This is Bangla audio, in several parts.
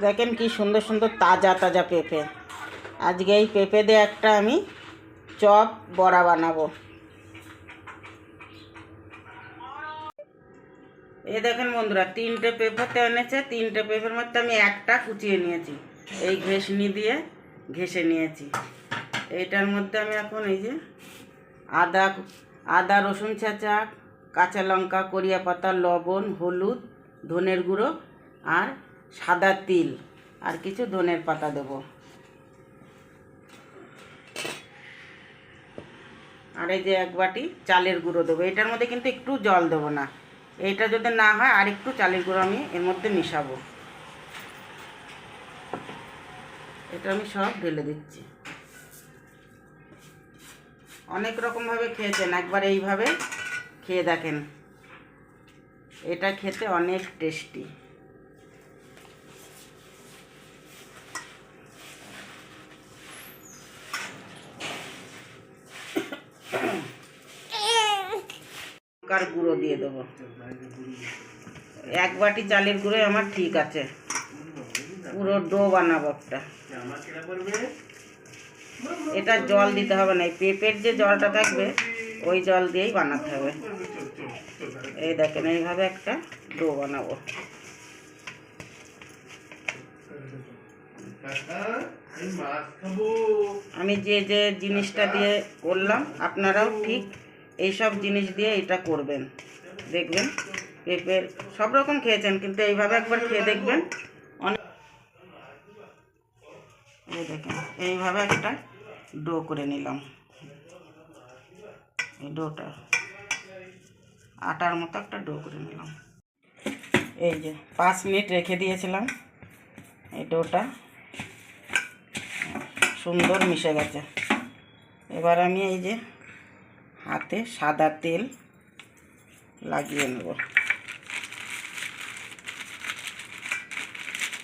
দেখেন কি সুন্দর সুন্দর তাজা তাজা পেঁপে। আজকে এই পেঁপে দিয়ে একটা আমি চপ বড়া বানাবো। এই দেখেন বন্ধুরা, 3টে পেঁপেতে এনেছে। 3টে পেঁপের মধ্যে আমি একটা কুচিয়ে নিয়েছি, এই ঘেঁষনি দিয়ে ঘেঁষে নিয়েছি। এইটার মধ্যে আমি এখন এই যে আদা রসুন ছেঁচা, কাঁচা লঙ্কা, করিয়া পাতা, লবণ, হলুদ, ধনের গুঁড়ো আর সাদা তিল আর কিছু ধনের পাতা দেবো। আর এই যে 1 বাটি চালের গুঁড়ো দেবো। এটার মধ্যে কিন্তু একটু জল দেবো না। এইটা যদি না হয় আর একটু চালের গুঁড়ো আমি এর মধ্যে মিশাবো। এটা আমি সব ঢেলে দিচ্ছি। অনেক রকমভাবে খেয়েছেন, একবার এইভাবে খেয়ে দেখেন, এটা খেতে অনেক টেস্টি। লঙ্কার গুঁড়ো দিয়ে দেবো। 1 বাটি চালের গুঁড়ো আমার ঠিক আছে। পুরো ডো বানাবো একটা। এটা জল দিতে হবে না, এই পেঁপের যে জলটা থাকবে ওই জল দিয়েই বানাতে হবে। এই দেখেন, এইভাবে একটা ডো বানাবো। আমি যে যে জিনিসটা দিয়ে করলাম আপনারাও ঠিক এইসব জিনিস দিয়ে এটা করবেন, দেখবেন পেঁপের সব রকম খেয়েছেন, কিন্তু এইভাবে একবার খেয়ে দেখবেন। অনেক এই দেখেন, এইভাবে একটা ডো করে নিলাম। এই ডোটা আটার মতো একটা ডো করে নিলাম। এই যে 5 মিনিট রেখে দিয়েছিলাম, এই ডোটা সুন্দর মিশে গেছে। এবার আমি এই যে হাতে সাদা তেল লাগিয়ে নেব।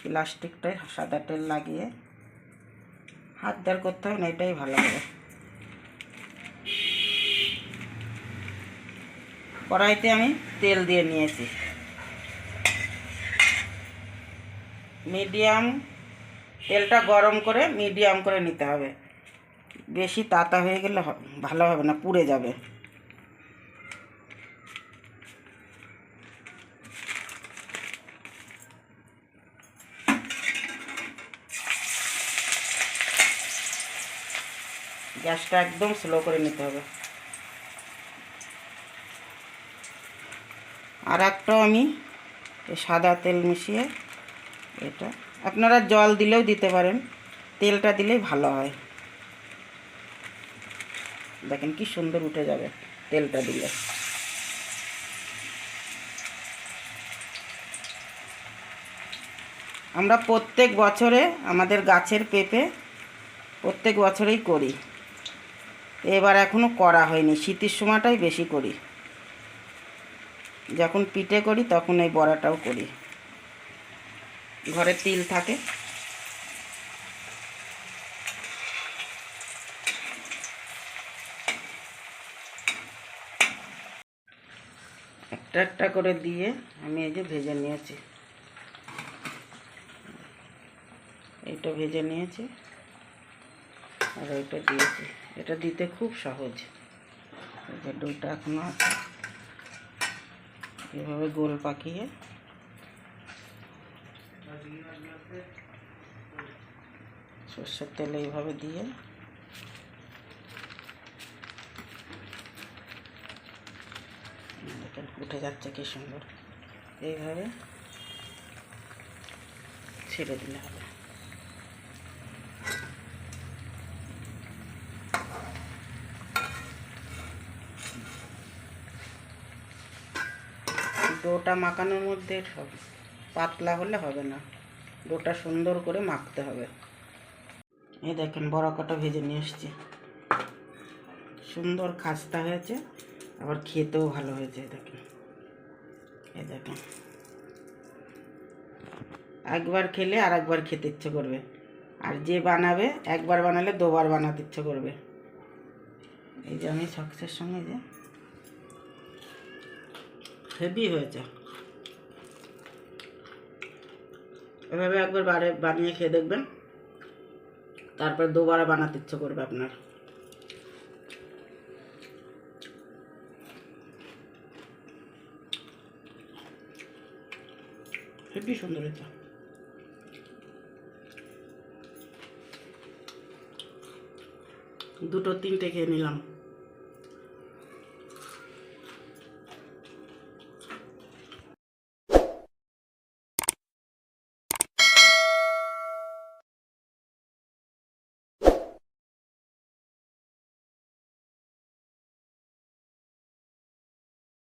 প্লাস্টিকটায় সাদা তেল লাগিয়ে হাত দেওয়ার করতে হবে না, এটাই ভালো হবে। কড়াইতে আমি তেল দিয়ে নিয়েছি। মিডিয়াম তেলটা গরম করে মিডিয়াম করে নিতে হবে। বেশি তাতা হয়ে গেলে ভালো হবে না, পুড়ে যাবে। গ্যাসটা একদম স্লো করে নিতে হবে। আর একটাও আমি সাদা তেল মিশিয়ে, এটা আপনারা জল দিলেও দিতে পারেন, তেলটা দিলেই ভালো হয়। দেখেন কি সুন্দর উঠে যাবে তেলটা দিলে। আমরা প্রত্যেক বছরে আমাদের গাছের পেঁপে প্রত্যেক বছরেই করি। এবার এখনও করা হয়নি, শীতের সময়টাই বেশি করি। যখন পিঠে করি তখন এই বড়াটাও করি। ঘরে তিল থাকে। একটা একটা করে দিয়ে আমি এই যে ভেজে নিয়েছি। এইটা ভেজে নিয়েছি আর এইটা দিয়েছি। এটা দিতে খুব সহজ। এই যে ডোটা এখনো আছে, এভাবে গোল পাকিয়ে সর্ষের তেলে এইভাবে দিয়ে দেখেন উঠে যাচ্ছে কি সুন্দর। এইভাবে ছেড়ে দিলে হবে। ডোটা মাখানোর মধ্যে পাতলা হলে হবে না, ডোটা সুন্দর করে মাখতে হবে। এই দেখেন বড় কটা ভেজে নিয়ে এসছি, সুন্দর খাস্তা হয়েছে, আবার খেতেও ভালো হয়েছে। দেখেন, এই দেখেন, একবার খেলে আর একবার খেতে ইচ্ছে করবে। আর যে বানাবে একবার বানালে 2বার বানাতে ইচ্ছে করবে। এই যে আমি সক্সের সঙ্গে যে হেভি হয়েছে। এভাবে একবার বানিয়ে খেয়ে দেখবেন, তারপর দুবারা বানাতে ইচ্ছে করবে আপনার। হেবি সুন্দর এটা। দুটো তিনটে খেয়ে নিলাম।